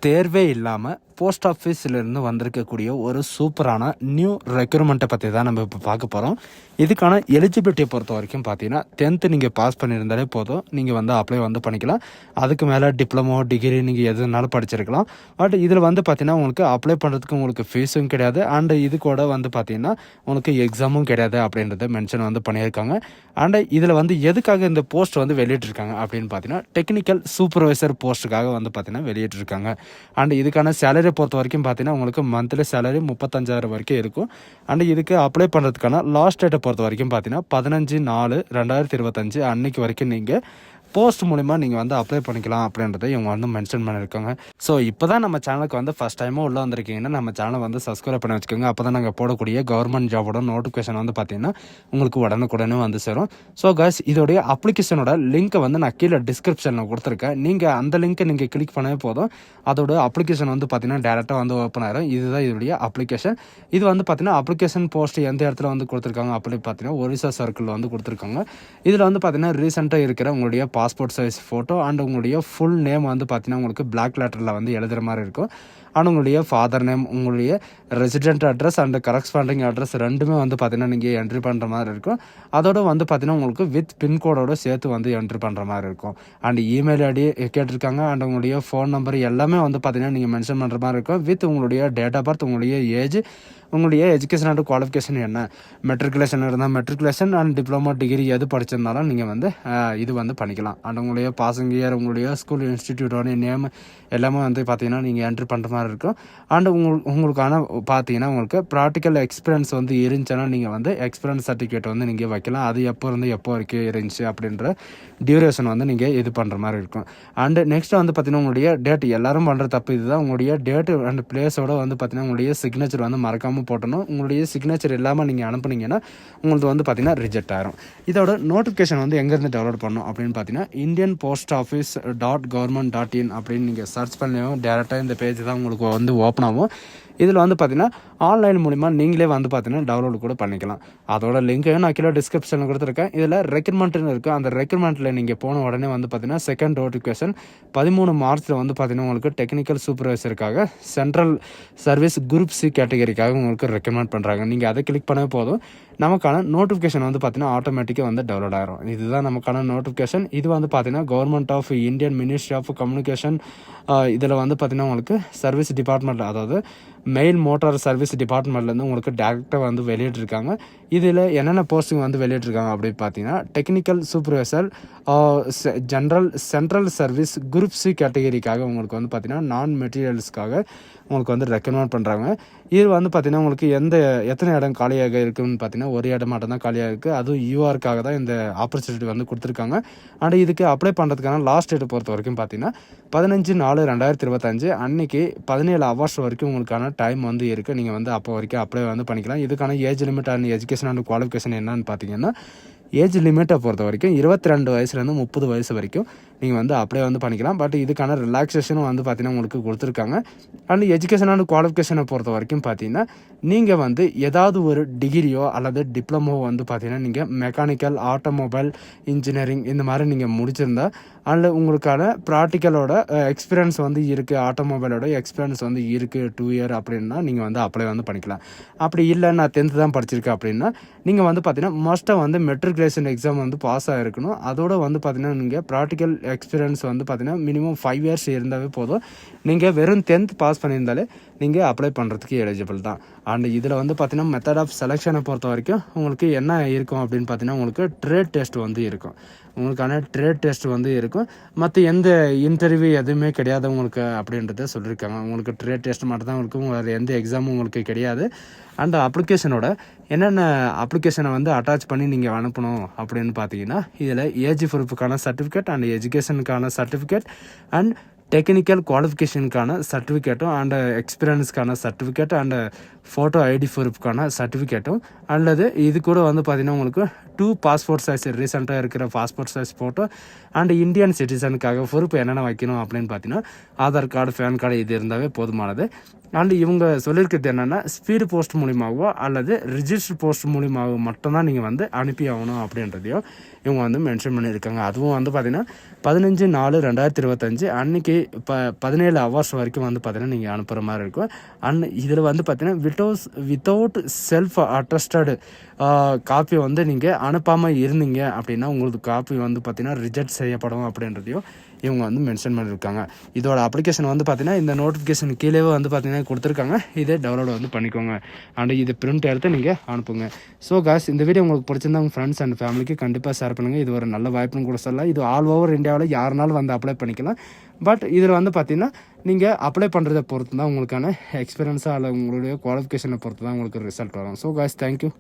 தேர்வே இல்லாமல் போஸ்ட் ஆஃபீஸிலிருந்து வந்திருக்கக்கூடிய ஒரு சூப்பரான நியூ ரெக்ரூட்மெண்ட்டை பற்றி தான் நம்ம இப்போ பார்க்க போகிறோம். இதுக்கான எலிஜிபிலிட்டியை பொறுத்த வரைக்கும் பார்த்தீங்கன்னா 10th நீங்கள் பாஸ் பண்ணியிருந்தாலே போதும், நீங்கள் வந்து அப்ளை வந்து பண்ணிக்கலாம். அதுக்கு மேலே டிப்ளமோ டிகிரி நீங்கள் எதுனாலும் படிச்சிருக்கலாம். பட் இதில் வந்து பார்த்தீங்கன்னா உங்களுக்கு அப்ளை பண்ணுறதுக்கு உங்களுக்கு ஃபீஸும் கிடையாது, அண்டு இது கூட வந்து பார்த்தீங்கன்னா உங்களுக்கு எக்ஸாமும் கிடையாது அப்படின்றத மென்ஷன் வந்து பண்ணியிருக்காங்க. அண்டு இதில் வந்து எதுக்காக இந்த போஸ்ட் வந்து வெளியிட்டிருக்காங்க அப்படின்னு பார்த்தீங்கன்னா டெக்னிக்கல் சூப்பர்வைசர் போஸ்ட்டுக்காக வந்து பார்த்தீங்கன்னா வெளியிட்டிருக்காங்க. அண்ட் இதுக்கான சேலரி பொறுத்த வரைக்கும் பார்த்தீங்கன்னா உங்களுக்கு மந்த்லி சேலரி 35,000 வரைக்கும் இருக்கும். அண்ட் இதுக்கு அப்ளை பண்ணுறதுக்கான லாஸ்ட் டேட்டை பொறுத்த வரைக்கும் பார்த்தீங்கன்னா 15/4/2025 அன்னைக்கு வரைக்கும் நீங்கள் போஸ்ட் மூலிமா நீங்கள் வந்து அப்ளை பண்ணிக்கலாம் அப்படின்றத இவங்க வந்து மென்ஷன் பண்ணியிருக்காங்க. ஸோ இப்போ தான் நம்ம சேனலுக்கு வந்து ஃபஸ்ட் டைமாக உள்ளே வந்திருக்கீங்கன்னா நம்ம சேனலை வந்து சப்ஸ்கிரைப் பண்ணி வச்சுக்கோங்க. அப்போ தான் நாங்கள் போடக்கூடிய கவர்மெண்ட் ஜாபோட நோட்டிஃபிகேஷன் வந்து பார்த்தீங்கன்னா உங்களுக்கு உடனுக்குடனே வந்து சேரும். ஸோ காய்ஸ், இதோடைய அப்ளிகேஷனோட லிங்க்கை வந்து நான் கீழே டிஸ்கிரிப்ஷனில் கொடுத்துருக்கேன். நீங்கள் அந்த லிங்க்கை நீங்கள் கிளிக் பண்ணவே போதும், அதோட அப்ளிகேஷன் வந்து பார்த்தீங்கன்னா டேரெக்டாக வந்து ஓப்பன் ஆயிரும். இதுதான் இதோடைய அப்ளிகேஷன். இது வந்து பார்த்தீங்கன்னா அப்ளிகேஷன் போஸ்ட் எந்த இடத்துல வந்து கொடுத்துருக்காங்க அப்படின்னு பார்த்தீங்கன்னா ஒரிசா சர்க்கிள் வந்து கொடுத்துருக்காங்க. இதில் வந்து பார்த்தீங்கன்னா ரீசெண்டாக இருக்கிற உங்களுடைய பாஸ்போர்ட் சைஸ் ஃபோட்டோ அண்ட் உங்களுடைய ஃபுல் நேம் வந்து பார்த்தீங்கன்னா உங்களுக்கு பிளாக் லெட்டரில் வந்து எழுதுகிற மாதிரி இருக்கும். அண்ட் உங்களுடைய ஃபாதர் நேம், உங்களுடைய resident address and corresponding address ரெண்டுமே வந்து பார்த்தீங்கன்னா நீங்கள் என்ட்ரி பண்ணுற மாதிரி இருக்கும். அதோட வந்து பார்த்தீங்கன்னா உங்களுக்கு வித் பின்கோடோடு சேர்த்து வந்து என்ட்ரி பண்ணுற மாதிரி இருக்கும். அண்ட் இமெயில் ஐடி கேட்டிருக்காங்க. அண்ட் உங்களுடைய ஃபோன் நம்பர் எல்லாமே வந்து பார்த்தீங்கன்னா நீங்கள் மென்ஷன் பண்ணுற மாதிரி இருக்கும். வித் உங்களுடைய டேட் ஆஃப் பர்த், உங்களுடைய ஏஜ், உங்களுடைய எஜுகேஷன் அண்ட் குவாலிஃபிகேஷன் என்ன, மெட்ரிகுலேஷன் இருந்தால் மெட்ரிகுலேஷன் அண்ட் டிப்ளமோ டிகிரி எது படிச்சிருந்தாலும் நீங்கள் வந்து இது வந்து பண்ணிக்கலாம். அண்ட் உங்களுடைய பாசிங் இயர், உங்களுடைய ஸ்கூல் இன்ஸ்டிடியூட்டோட நேம் எல்லாமே வந்து பார்த்தீங்கன்னா நீங்கள் என்ட்ரி பண்ணுற மாதிரி இருக்கும். அண்ட் உங்களுக்கான பார்த்தீங்கன்னா உங்களுக்கு ப்ராக்டிக்கல் எக்ஸ்பீரியன்ஸ் வந்து இருந்துச்சுன்னா நீங்கள் வந்து எக்ஸ்பீரியன்ஸ் சர்டிஃபிகேட் வந்து நீங்கள் வைக்கலாம். அது எப்போ இருந்து எப்போ வரைக்கும் இருந்துச்சு அப்படின்ற டியூரேஷன் வந்து நீங்கள் இது பண்ணுற மாதிரி இருக்கும். அண்டு நெக்ஸ்ட் வந்து பார்த்தீங்கன்னா உங்களுடைய டேட், எல்லாரும் பண்ணுற தப்பு இதுதான். உங்களுடைய டேட்டு அண்ட் பிளேஸோட வந்து பார்த்தீங்கன்னா உங்களுடைய சிக்னேச்சர் வந்து மறக்காமல் போட்டணும். உங்களுடைய சிக்னேச்சர் இல்லாமல் நீங்கள் அனுப்புனீங்கன்னா உங்களுக்கு வந்து பார்த்தீங்கன்னா ரிஜெக்ட் ஆயிரும். இதோட நோட்டிஃபிகேஷன் வந்து எங்கேருந்து டவுன்லோட் பண்ணணும் அப்படின்னு பார்த்தீங்கன்னா indianpostoffice.government.in அப்படின்னு நீங்கள் சர்ச் பண்ணவும் டேரெக்டாக இந்த பேஜ் தான் உங்களுக்கு வந்து ஓப்பன் ஆகும். இதில் வந்து பார்த்தீங்கன்னா ஆன்லைன் மூலிமா நீங்களே வந்து பார்த்தீங்கன்னா டவுன்லோட் கூட பண்ணிக்கலாம். அதோட லிங்க்கையும் நான் கீழே டிஸ்கிரிப்ஷனில் கொடுத்துருக்கேன். இதில் ரெக்ரூட்மெண்ட்னு இருக்குது. அந்த ரெக்ரூட்மெண்ட்டில் நீங்கள் போன உடனே வந்து பார்த்தீங்கன்னா செகண்ட் நோட்டிஃபிகேஷன் 13 மார்ச்சில் வந்து பார்த்தீங்கன்னா உங்களுக்கு டெக்னிக்கல் சூப்பர்வைசருக்காக சென்ட்ரல் சர்வீஸ் குரூப் சி கேட்டகரிக்காக உங்களுக்கு ரெக்கமெண்ட் பண்ணுறாங்க. நீங்கள் அதை கிளிக் பண்ணவே போதும், நமக்கான நோட்டிஃபிகேஷன் வந்து பார்த்தீங்கன்னா ஆட்டோமேட்டிக்காக வந்து டவுன்லோட் ஆகிரும். இதுதான் நமக்கான நோட்டிஃபிகேஷன். இது வந்து பார்த்தீங்கன்னா government of Indian ministry of communication, இதில் வந்து பார்த்தீங்கன்னா உங்களுக்கு சர்வீஸ் டிபார்ட்மெண்ட், அதாவது மெயில் மோட்டார் சர்வீஸ் டிபார்ட்மெண்ட்லேருந்து உங்களுக்கு டேரெக்டாக வந்து வெளியிட்டிருக்காங்க. இதில் என்னென்ன போஸ்டிங் வந்து வெளியிட்டிருக்காங்க அப்படின்னு பார்த்தீங்கன்னா technical supervisor central service group C கேட்டகரிக்காக உங்களுக்கு வந்து பார்த்தீங்கன்னா நான் மெட்டீரியல்ஸ்க்காக உங்களுக்கு வந்து ரெக்கமெண்ட் பண்ணுறாங்க. இது வந்து பார்த்தீங்கன்னா உங்களுக்கு எத்தனை இடம் காலியாக இருக்குதுன்னு பார்த்தீங்கன்னா ஒரு இடம் மட்டும் தான் காலியாக இருக்குது. அதுவும் யூஆருக்காக தான் இந்த ஆப்பர்ச்சுனிட்டி வந்து கொடுத்துருக்காங்க. அண்ட் இதுக்கு அப்ளை பண்ணுறதுக்கான லாஸ்ட் டேட்டை பொறுத்த வரைக்கும் பார்த்தீங்கன்னா 15/4/2025 அன்னைக்கு 17 ஹவர்ஸ் வரைக்கும் உங்களுக்கான டைம் வந்து இருக்குது. நீங்கள் வந்து அப்போ வரைக்கும் அப்ளை வந்து பண்ணிக்கலாம். இதுக்கான age limit and education and qualification என்னன்னு பார்த்தீங்கன்னா ஏஜ் லிமிட்டை பொறுத்த வரைக்கும் 22 வயசுலேருந்து 30 வயசு வரைக்கும் நீங்கள் வந்து அப்ளை வந்து பண்ணிக்கலாம். பட் இதுக்கான ரிலாக்ஸேஷனும் வந்து பார்த்தீங்கன்னா உங்களுக்கு கொடுத்துருக்காங்க. அண்ட் எஜுகேஷன் அண்ட் குவாலிஃபிகேஷனை பொறுத்த வரைக்கும் பார்த்தீங்கன்னா நீங்கள் வந்து ஏதாவது ஒரு டிகிரியோ அல்லது டிப்ளமோ வந்து பார்த்தீங்கன்னா நீங்கள் மெக்கானிக்கல், ஆட்டோமொபைல் இன்ஜினியரிங் இந்த மாதிரி நீங்கள் முடிச்சிருந்தா, அதில் உங்களுக்கான ப்ராக்டிக்கலோட எக்ஸ்பீரியன்ஸ் வந்து இருக்குது, ஆட்டோமொபைலோட எக்ஸ்பீரியன்ஸ் வந்து இருக்குது 2 இயர் அப்படின்னா நீங்கள் வந்து அப்ளை வந்து பண்ணிக்கலாம். அப்படி இல்லை நான் 10th தான் படிச்சிருக்கேன் அப்படின்னா நீங்கள் வந்து பார்த்தீங்கன்னா மஸ்ட்டாக வந்து மெட்ரிகுலேஷன் எக்ஸாம் வந்து பாஸ் ஆகிருக்கணும். அதோட வந்து பார்த்தீங்கன்னா நீங்கள் ப்ராக்டிக்கல் எக்ஸ்பீரியன்ஸ் வந்து பார்த்தீங்கன்னா மினிமம் 5 இயர்ஸ் இருந்தாவே போதும். நீங்கள் வெறும் 10th பாஸ் பண்ணியிருந்தாலே நீங்கள் அப்ளை பண்ணுறதுக்கு எலிஜிபிள் தான். அண்ட் இதில் வந்து பார்த்தீங்கன்னா மெத்தட் ஆஃப் செலெக்ஷனை பொறுத்த வரைக்கும் உங்களுக்கு என்ன இருக்கும் அப்படின்னு பார்த்தீங்கன்னா உங்களுக்கு ட்ரேட் டெஸ்ட் வந்து இருக்கும். உங்களுக்கான ட்ரேட் டெஸ்ட் வந்து இருக்கும். மற்ற எந்த இன்டர்வியூ எதுவுமே கிடையாது உங்களுக்கு அப்படின்றத சொல்லியிருக்காங்க. உங்களுக்கு ட்ரேட் டெஸ்ட் மட்டும் தான் இருக்கும், வேறு எந்த எக்ஸாமும் உங்களுக்கு கிடையாது. அண்ட் அப்ளிகேஷனோட என்னென்ன அப்ளிகேஷனை வந்து அட்டாச் பண்ணி நீங்கள் அனுப்பணும் அப்படின்னு பார்த்தீங்கன்னா இதில் ஏஜ் ப்ரூஃபுக்கான சர்டிஃபிகேட் அண்ட் எஜுகேஷனுக்கான சர்டிஃபிகேட் அண்ட் டெக்னிக்கல் குவாலிஃபிகேஷனுக்கான சர்டிஃபிகேட்டும் அண்ட் எக்ஸ்பீரியன்ஸ்க்கான சர்டிஃபிகேட் அண்ட் ஃபோட்டோ ஐடி ப்ரூஃப்க்கான சர்டிஃபிகேட்டும் அல்லது இது கூட வந்து பார்த்தீங்கன்னா உங்களுக்கு 2 பாஸ்போர்ட் சைஸ் ரீசெண்டாக இருக்கிற passport size photo and Indian சிட்டிசனுக்காக ப்ரூஃப் என்னென்ன வைக்கணும் அப்படின்னு பார்த்தீங்கன்னா ஆதார் கார்டு, பேன் கார்டு இது இருந்தாவே போதுமானது. அண்ட் இவங்க சொல்லியிருக்கிறது என்னென்னா ஸ்பீடு போஸ்ட் மூலிமாவோ அல்லது ரிஜிஸ்டர் போஸ்ட் மூலிமாவோ மட்டும்தான் நீங்கள் வந்து அனுப்பி ஆகணும் அப்படின்றதையும் இவங்க வந்து மென்ஷன் பண்ணியிருக்காங்க. அதுவும் வந்து பார்த்திங்கன்னா 15/4/2025 அன்றைக்கி இப்போ 17 ஹவர்ஸ் வரைக்கும் வந்து பார்த்தீங்கன்னா நீங்கள் அனுப்புகிற மாதிரி இருக்கும். அண்ட் இதில் வந்து பார்த்தீங்கன்னா வித்தவுட் செல்ஃப் அட்டஸ்டடு காப்பி வந்து நீங்கள் அனுப்பாமல் இருந்தீங்க அப்படின்னா உங்களுக்கு காப்பி வந்து பார்த்தீங்கன்னா ரிஜெக்ட் செய்யப்படும் அப்படின்றதையும் இவங்க வந்து மென்ஷன் பண்ணியிருக்காங்க. இதோட அப்ளிகேஷன் வந்து பார்த்தீங்கன்னா இந்த நோட்டிஃபிகேஷன் கீழே வந்து பார்த்தீங்கன்னா கொடுத்துருக்காங்க. இதே டவுன்லோட் வந்து பண்ணிக்கோங்க. அண்ட் இது பிரிண்ட் எடுத்து நீங்கள் அனுப்புங்க. ஸோ காஸ், இந்த வீடியோ உங்களுக்கு பிடிச்சிருந்தா உங்கள் ஃப்ரெண்ட்ஸ் அண்ட் ஃபேமிலிக்கு கண்டிப்பாக ஷேர் பண்ணுங்கள். இது ஒரு நல்ல வாய்ப்புன்னு கூட சொல்லலாம். இது ஆல் ஓவர் இந்தியாவில் யாருனாலும் வந்து அப்ளை பண்ணிக்கலாம். பட் இதில் வந்து பார்த்தீங்கன்னா நீங்கள் அப்ளை பண்ணுறதை பொறுத்து தான் உங்களுக்கான எக்ஸ்பீரியன்ஸாக அல்ல உங்களுடைய குவாலிஃபிகேஷனை பொறுத்து தான் உங்களுக்கு ரிசல்ட் வரும். So cause, thank you.